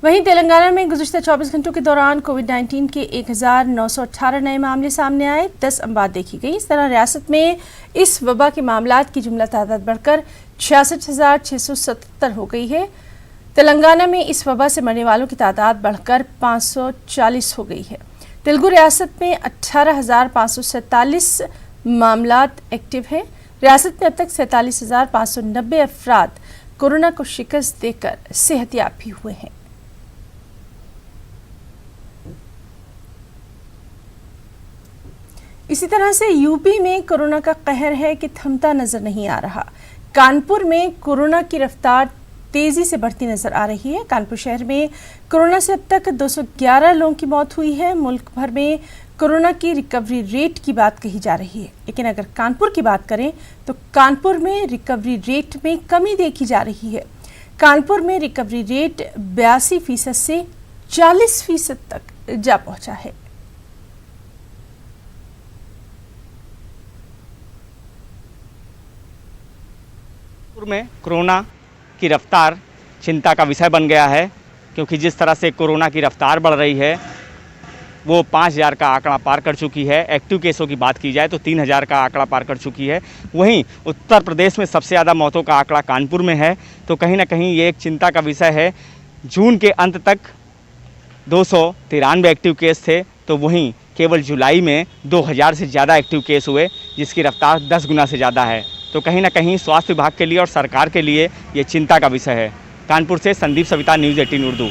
वहीं तेलंगाना में गुज़िश्ता 24 घंटों के दौरान कोविड-19 के 1918 नए मामले सामने आए, 10 अमवात देखी गई। इस तरह रियासत में इस वबा के मामलात की जुमला तादाद बढ़कर 66,677 हो गई है। तेलंगाना में इस वबा से मरने वालों की तादाद बढ़कर 540 हो गई है। तेलुगु रियासत में 18,547 मामलात एक्टिव हैं। रियासत में अब तक 47,590 अफराद कोरोना को शिकस्त देकर सेहतयाब भी हुए हैं। इसी तरह से यूपी में कोरोना का कहर है कि थमता नजर नहीं आ रहा। कानपुर में कोरोना की रफ्तार तेजी से बढ़ती नजर आ रही है। कानपुर शहर में कोरोना से अब तक 211 लोगों की मौत हुई है। मुल्क भर में कोरोना की रिकवरी रेट की बात कही जा रही है, लेकिन अगर कानपुर की बात करें तो कानपुर में रिकवरी रेट में कमी देखी जा रही है। कानपुर में रिकवरी रेट 82% से 40% तक जा पहुंचा है। में कोरोना की रफ्तार चिंता का विषय बन गया है, क्योंकि जिस तरह से कोरोना की रफ्तार बढ़ रही है वो 5,000 का आंकड़ा पार कर चुकी है। एक्टिव केसों की बात की जाए तो 3,000 का आंकड़ा पार कर चुकी है। वहीं उत्तर प्रदेश में सबसे ज़्यादा मौतों का आंकड़ा कानपुर में है। तो कहीं ना कहीं ये एक चिंता का विषय है। जून के अंत तक 293 एक्टिव केस थे, तो वहीं केवल जुलाई में 2,000 से ज़्यादा एक्टिव केस हुए, जिसकी रफ्तार 10 गुना से ज़्यादा है। तो कहीं ना कहीं स्वास्थ्य विभाग के लिए और सरकार के लिए ये चिंता का विषय है। कानपुर से संदीप सविता, न्यूज़ 18 उर्दू।